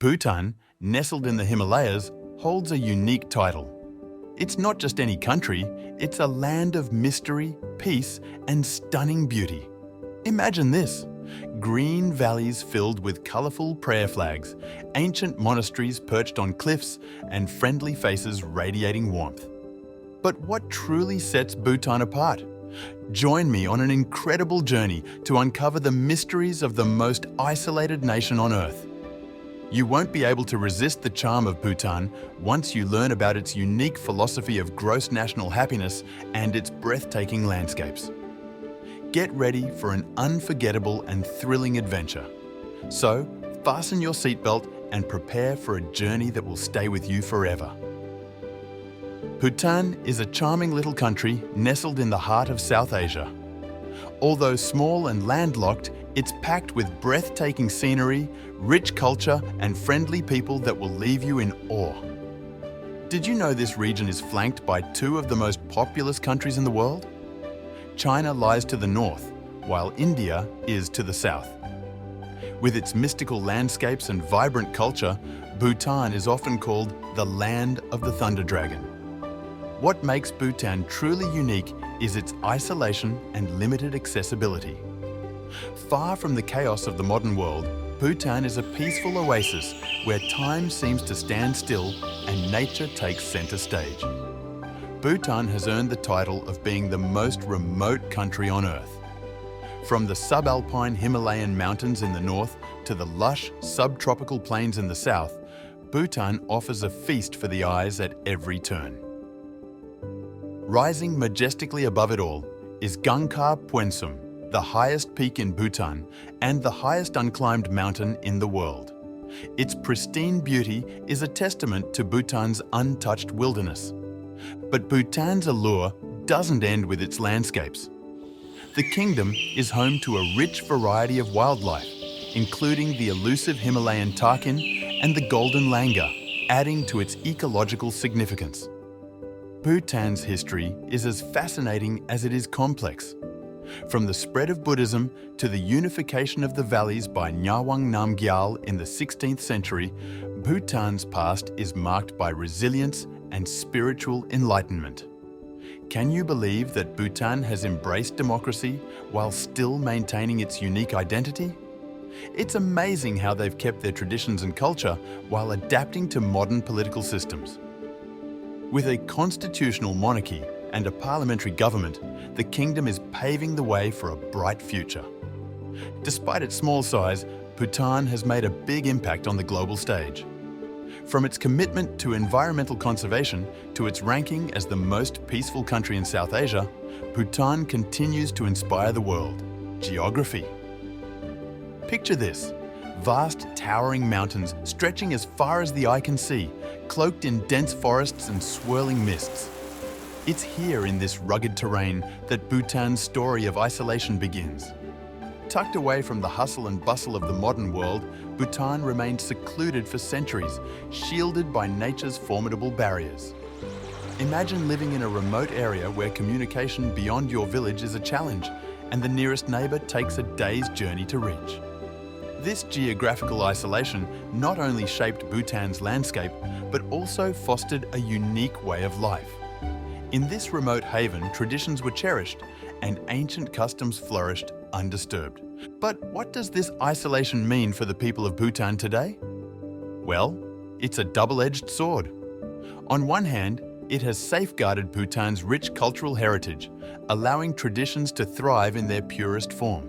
Bhutan, nestled in the Himalayas, holds a unique title. It's not just any country, it's a land of mystery, peace, and stunning beauty. Imagine this: green valleys filled with colourful prayer flags, ancient monasteries perched on cliffs, and friendly faces radiating warmth. But what truly sets Bhutan apart? Join me on an incredible journey to uncover the mysteries of the most isolated nation on Earth. You won't be able to resist the charm of Bhutan once you learn about its unique philosophy of gross national happiness and its breathtaking landscapes. Get ready for an unforgettable and thrilling adventure. So, fasten your seatbelt and prepare for a journey that will stay with you forever. Bhutan is a charming little country nestled in the heart of South Asia. Although small and landlocked, it's packed with breathtaking scenery, rich culture, and friendly people that will leave you in awe. Did you know this region is flanked by two of the most populous countries in the world? China lies to the north, while India is to the south. With its mystical landscapes and vibrant culture, Bhutan is often called the land of the Thunder Dragon. What makes Bhutan truly unique is its isolation and limited accessibility. Far from the chaos of the modern world, Bhutan is a peaceful oasis where time seems to stand still and nature takes center stage. Bhutan has earned the title of being the most remote country on Earth. From the subalpine Himalayan mountains in the north to the lush subtropical plains in the south, Bhutan offers a feast for the eyes at every turn. Rising majestically above it all is Gangkhar Puensum, the highest peak in Bhutan and the highest unclimbed mountain in the world. Its pristine beauty is a testament to Bhutan's untouched wilderness. But Bhutan's allure doesn't end with its landscapes. The kingdom is home to a rich variety of wildlife, including the elusive Himalayan takin and the golden langur, adding to its ecological significance. Bhutan's history is as fascinating as it is complex. From the spread of Buddhism to the unification of the valleys by Nyawang Namgyal in the 16th century, Bhutan's past is marked by resilience and spiritual enlightenment. Can you believe that Bhutan has embraced democracy while still maintaining its unique identity? It's amazing how they've kept their traditions and culture while adapting to modern political systems. With a constitutional monarchy and a parliamentary government, the kingdom is paving the way for a bright future. Despite its small size, Bhutan has made a big impact on the global stage. From its commitment to environmental conservation to its ranking as the most peaceful country in South Asia, Bhutan continues to inspire the world. Geography. Picture this: vast towering mountains stretching as far as the eye can see, cloaked in dense forests and swirling mists. It's here in this rugged terrain that Bhutan's story of isolation begins. Tucked away from the hustle and bustle of the modern world, Bhutan remained secluded for centuries, shielded by nature's formidable barriers. Imagine living in a remote area where communication beyond your village is a challenge, and the nearest neighbour takes a day's journey to reach. This geographical isolation not only shaped Bhutan's landscape, but also fostered a unique way of life. In this remote haven, traditions were cherished and ancient customs flourished undisturbed. But what does this isolation mean for the people of Bhutan today? Well, it's a double-edged sword. On one hand, it has safeguarded Bhutan's rich cultural heritage, allowing traditions to thrive in their purest form.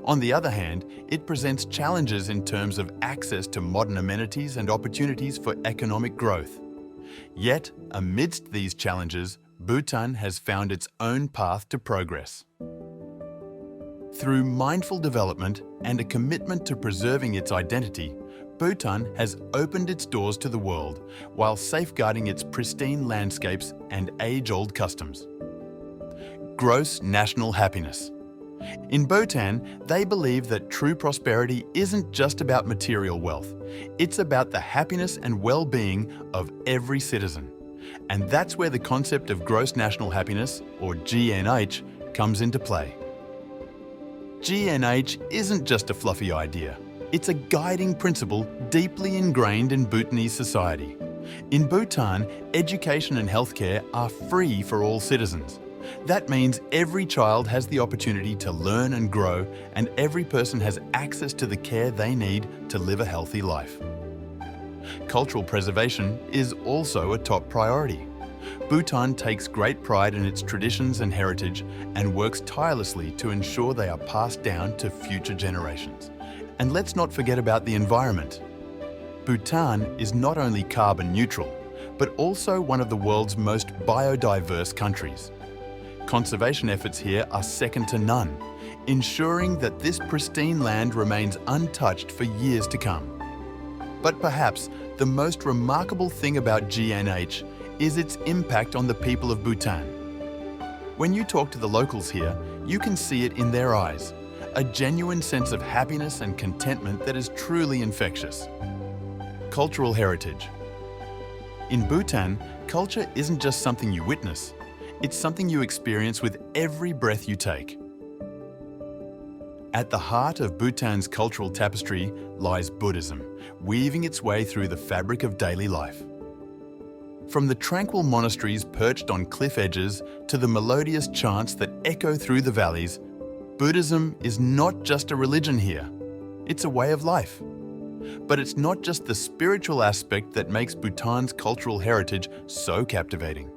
On the other hand, it presents challenges in terms of access to modern amenities and opportunities for economic growth. Yet, amidst these challenges, Bhutan has found its own path to progress. Through mindful development and a commitment to preserving its identity, Bhutan has opened its doors to the world while safeguarding its pristine landscapes and age-old customs. Gross national happiness. In Bhutan, they believe that true prosperity isn't just about material wealth. It's about the happiness and well-being of every citizen. And that's where the concept of gross national happiness, or GNH, comes into play. GNH isn't just a fluffy idea. It's a guiding principle deeply ingrained in Bhutanese society. In Bhutan, education and healthcare are free for all citizens. That means every child has the opportunity to learn and grow, and every person has access to the care they need to live a healthy life. Cultural preservation is also a top priority. Bhutan takes great pride in its traditions and heritage and works tirelessly to ensure they are passed down to future generations. And let's not forget about the environment. Bhutan is not only carbon neutral, but also one of the world's most biodiverse countries. Conservation efforts here are second to none, ensuring that this pristine land remains untouched for years to come. But perhaps the most remarkable thing about GNH is its impact on the people of Bhutan. When you talk to the locals here, you can see it in their eyes, a genuine sense of happiness and contentment that is truly infectious. Cultural heritage. In Bhutan, culture isn't just something you witness, it's something you experience with every breath you take. At the heart of Bhutan's cultural tapestry lies Buddhism, weaving its way through the fabric of daily life. From the tranquil monasteries perched on cliff edges to the melodious chants that echo through the valleys, Buddhism is not just a religion here, it's a way of life. But it's not just the spiritual aspect that makes Bhutan's cultural heritage so captivating.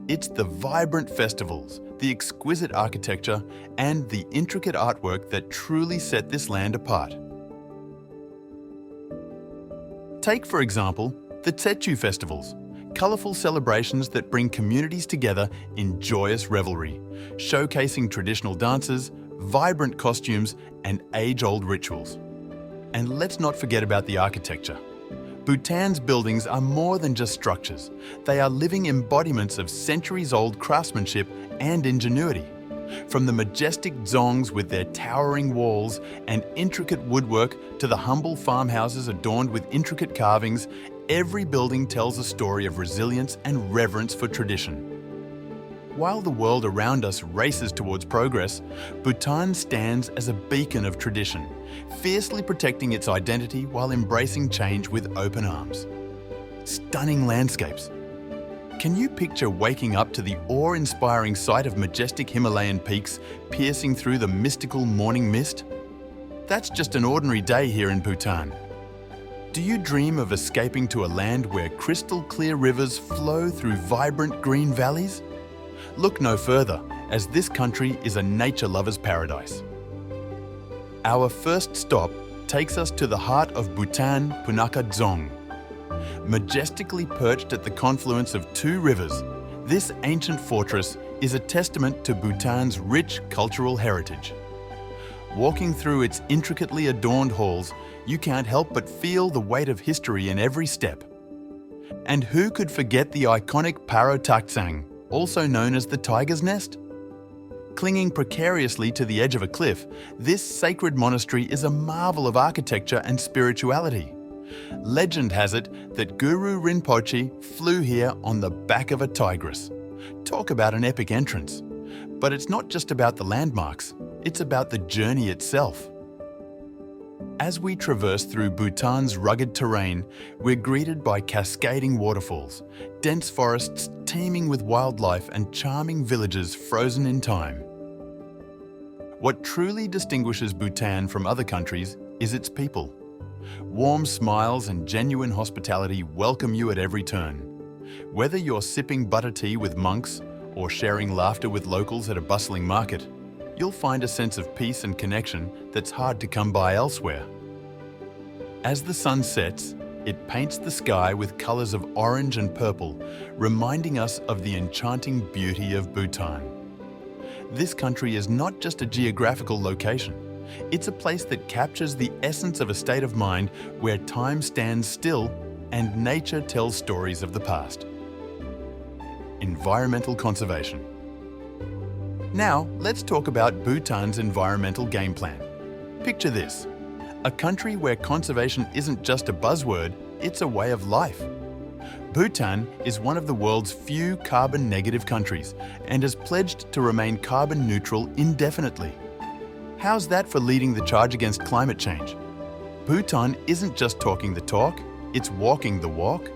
It's the vibrant festivals, the exquisite architecture, and the intricate artwork that truly set this land apart. Take, for example, the Tsechu festivals, colourful celebrations that bring communities together in joyous revelry, showcasing traditional dances, vibrant costumes, and age-old rituals. And let's not forget about the architecture. Bhutan's buildings are more than just structures. They are living embodiments of centuries-old craftsmanship and ingenuity. From the majestic dzongs with their towering walls and intricate woodwork to the humble farmhouses adorned with intricate carvings, every building tells a story of resilience and reverence for tradition. While the world around us races towards progress, Bhutan stands as a beacon of tradition, fiercely protecting its identity while embracing change with open arms. Stunning landscapes. Can you picture waking up to the awe-inspiring sight of majestic Himalayan peaks piercing through the mystical morning mist? That's just an ordinary day here in Bhutan. Do you dream of escaping to a land where crystal-clear rivers flow through vibrant green valleys? Look no further, as this country is a nature lover's paradise. Our first stop takes us to the heart of Bhutan, Punakha Dzong. Majestically perched at the confluence of two rivers, this ancient fortress is a testament to Bhutan's rich cultural heritage. Walking through its intricately adorned halls, you can't help but feel the weight of history in every step. And who could forget the iconic paro, also known as the tiger's nest? Clinging precariously to the edge of a cliff, this sacred monastery is a marvel of architecture and spirituality. Legend has it that Guru Rinpoche flew here on the back of a tigress. Talk about an epic entrance. But it's not just about the landmarks, it's about the journey itself. As we traverse through Bhutan's rugged terrain, we're greeted by cascading waterfalls, dense forests teeming with wildlife, and charming villages frozen in time. What truly distinguishes Bhutan from other countries is its people. Warm smiles and genuine hospitality welcome you at every turn. Whether you're sipping butter tea with monks or sharing laughter with locals at a bustling market, you'll find a sense of peace and connection that's hard to come by elsewhere. As the sun sets, it paints the sky with colours of orange and purple, reminding us of the enchanting beauty of Bhutan. This country is not just a geographical location. It's a place that captures the essence of a state of mind where time stands still and nature tells stories of the past. Environmental conservation. Now, let's talk about Bhutan's environmental game plan. Picture this: a country where conservation isn't just a buzzword, it's a way of life. Bhutan is one of the world's few carbon-negative countries and has pledged to remain carbon neutral indefinitely. How's that for leading the charge against climate change? Bhutan isn't just talking the talk, it's walking the walk.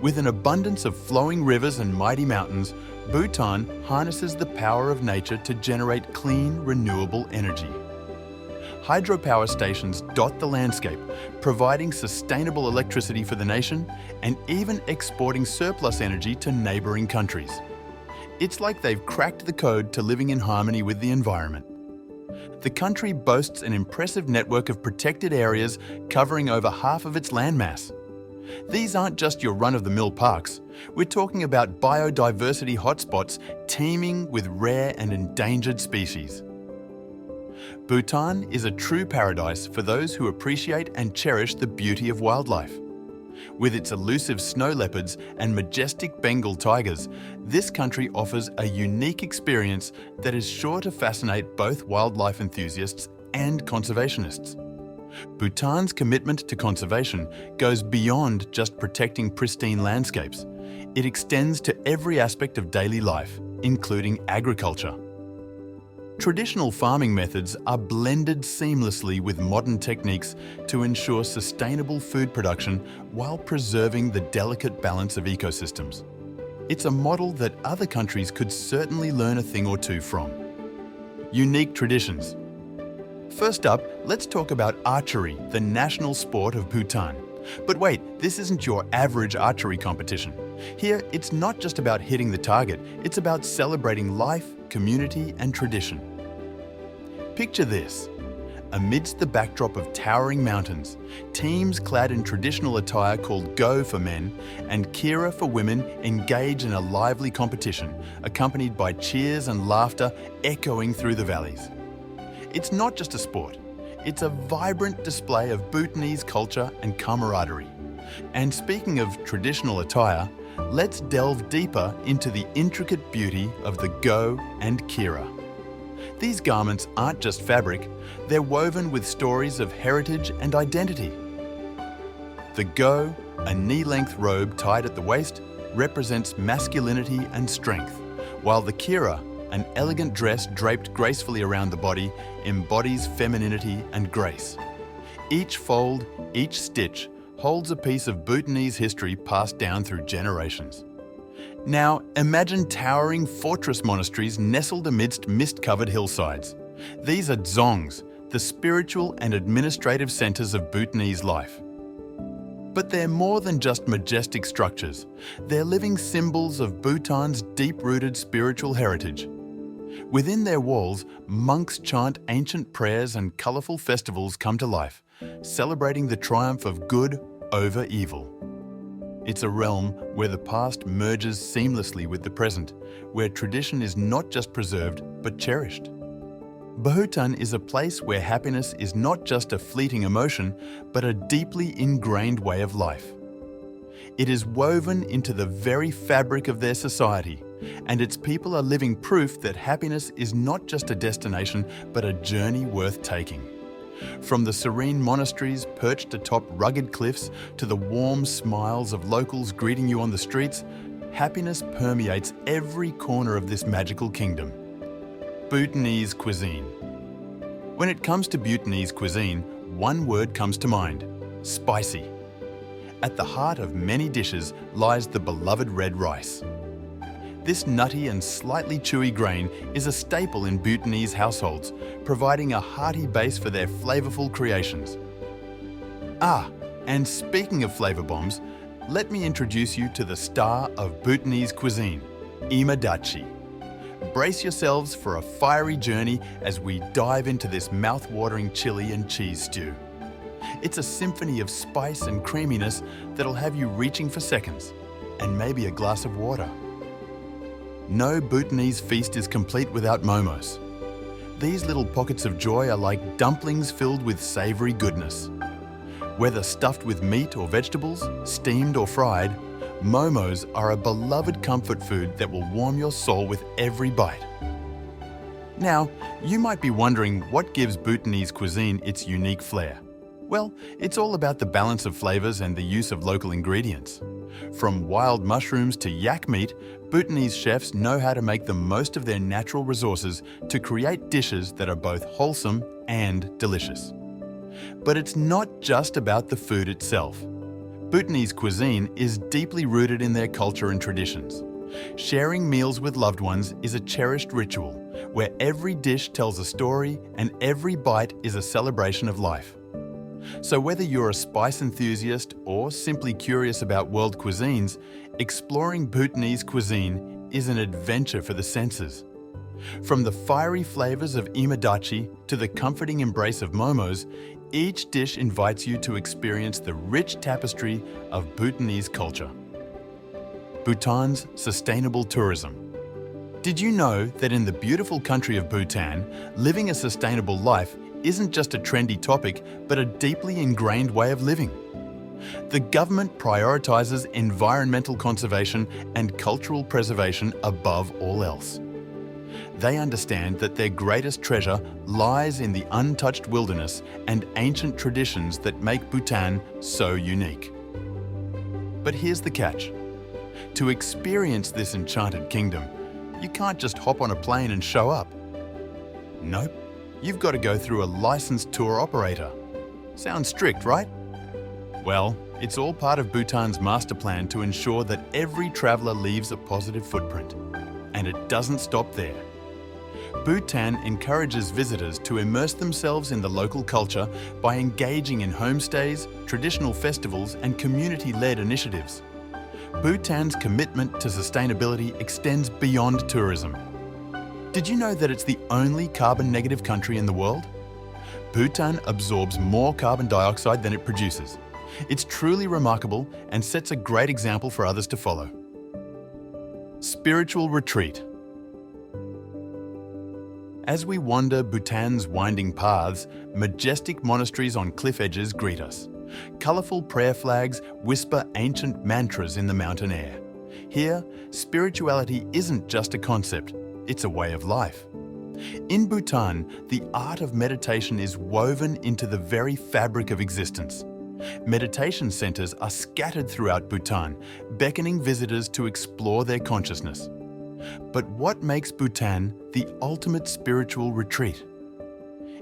With an abundance of flowing rivers and mighty mountains, Bhutan harnesses the power of nature to generate clean, renewable energy. Hydropower stations dot the landscape, providing sustainable electricity for the nation and even exporting surplus energy to neighbouring countries. It's like they've cracked the code to living in harmony with the environment. The country boasts an impressive network of protected areas covering over half of its landmass. These aren't just your run-of-the-mill parks. We're talking about biodiversity hotspots teeming with rare and endangered species. Bhutan is a true paradise for those who appreciate and cherish the beauty of wildlife. With its elusive snow leopards and majestic Bengal tigers, this country offers a unique experience that is sure to fascinate both wildlife enthusiasts and conservationists. Bhutan's commitment to conservation goes beyond just protecting pristine landscapes. It extends to every aspect of daily life, including agriculture. Traditional farming methods are blended seamlessly with modern techniques to ensure sustainable food production while preserving the delicate balance of ecosystems. It's a model that other countries could certainly learn a thing or two from. Unique traditions. First up, let's talk about archery, the national sport of Bhutan. But wait, this isn't your average archery competition. Here, it's not just about hitting the target, it's about celebrating life, community, and tradition. Picture this. Amidst the backdrop of towering mountains, teams clad in traditional attire called Go for men and Kira for women engage in a lively competition, accompanied by cheers and laughter echoing through the valleys. It's not just a sport, it's a vibrant display of Bhutanese culture and camaraderie. And speaking of traditional attire, let's delve deeper into the intricate beauty of the Go and Kira. These garments aren't just fabric, they're woven with stories of heritage and identity. The Go, a knee-length robe tied at the waist, represents masculinity and strength, while the Kira, an elegant dress draped gracefully around the body, embodies femininity and grace. Each fold, each stitch, holds a piece of Bhutanese history passed down through generations. Now, imagine towering fortress monasteries nestled amidst mist-covered hillsides. These are dzongs, the spiritual and administrative centers of Bhutanese life. But they're more than just majestic structures. They're living symbols of Bhutan's deep-rooted spiritual heritage. Within their walls, monks chant ancient prayers and colorful festivals come to life, celebrating the triumph of good over evil. It's a realm where the past merges seamlessly with the present, where tradition is not just preserved, but cherished. Bhutan is a place where happiness is not just a fleeting emotion, but a deeply ingrained way of life. It is woven into the very fabric of their society, and its people are living proof that happiness is not just a destination, but a journey worth taking. From the serene monasteries perched atop rugged cliffs to the warm smiles of locals greeting you on the streets, happiness permeates every corner of this magical kingdom. Bhutanese cuisine. When it comes to Bhutanese cuisine, one word comes to mind: spicy. At the heart of many dishes lies the beloved red rice. This nutty and slightly chewy grain is a staple in Bhutanese households, providing a hearty base for their flavorful creations. And speaking of flavor bombs, let me introduce you to the star of Bhutanese cuisine, imadachi. Brace yourselves for a fiery journey as we dive into this mouth-watering chili and cheese stew. It's a symphony of spice and creaminess that'll have you reaching for seconds, and maybe a glass of water. No Bhutanese feast is complete without momos. These little pockets of joy are like dumplings filled with savoury goodness. Whether stuffed with meat or vegetables, steamed or fried, momos are a beloved comfort food that will warm your soul with every bite. Now, you might be wondering what gives Bhutanese cuisine its unique flair. Well, it's all about the balance of flavours and the use of local ingredients. From wild mushrooms to yak meat, Bhutanese chefs know how to make the most of their natural resources to create dishes that are both wholesome and delicious. But it's not just about the food itself. Bhutanese cuisine is deeply rooted in their culture and traditions. Sharing meals with loved ones is a cherished ritual, where every dish tells a story and every bite is a celebration of life. So whether you're a spice enthusiast or simply curious about world cuisines, exploring Bhutanese cuisine is an adventure for the senses. From the fiery flavors of imadachi to the comforting embrace of momos, each dish invites you to experience the rich tapestry of Bhutanese culture. Bhutan's sustainable tourism. Did you know that in the beautiful country of Bhutan, living a sustainable life isn't just a trendy topic, but a deeply ingrained way of living? The government prioritizes environmental conservation and cultural preservation above all else. They understand that their greatest treasure lies in the untouched wilderness and ancient traditions that make Bhutan so unique. But here's the catch. To experience this enchanted kingdom, you can't just hop on a plane and show up. Nope, you've got to go through a licensed tour operator. Sounds strict, right? Well, it's all part of Bhutan's master plan to ensure that every traveler leaves a positive footprint. And it doesn't stop there. Bhutan encourages visitors to immerse themselves in the local culture by engaging in homestays, traditional festivals, and community-led initiatives. Bhutan's commitment to sustainability extends beyond tourism. Did you know that it's the only carbon-negative country in the world? Bhutan absorbs more carbon dioxide than it produces. It's truly remarkable and sets a great example for others to follow. Spiritual retreat. As we wander Bhutan's winding paths, majestic monasteries on cliff edges greet us. Colourful prayer flags whisper ancient mantras in the mountain air. Here, spirituality isn't just a concept, it's a way of life. In Bhutan, the art of meditation is woven into the very fabric of existence. Meditation centres are scattered throughout Bhutan, beckoning visitors to explore their consciousness. But what makes Bhutan the ultimate spiritual retreat?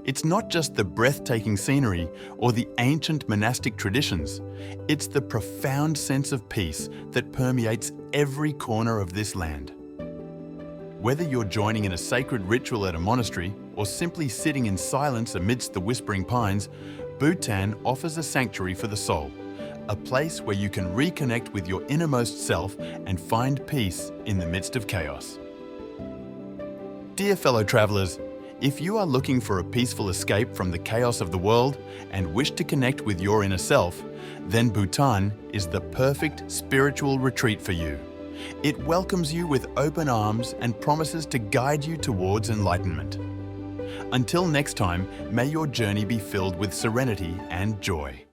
It's not just the breathtaking scenery or the ancient monastic traditions. It's the profound sense of peace that permeates every corner of this land. Whether you're joining in a sacred ritual at a monastery or simply sitting in silence amidst the whispering pines, Bhutan offers a sanctuary for the soul, a place where you can reconnect with your innermost self and find peace in the midst of chaos. Dear fellow travellers, if you are looking for a peaceful escape from the chaos of the world and wish to connect with your inner self, then Bhutan is the perfect spiritual retreat for you. It welcomes you with open arms and promises to guide you towards enlightenment. Until next time, may your journey be filled with serenity and joy.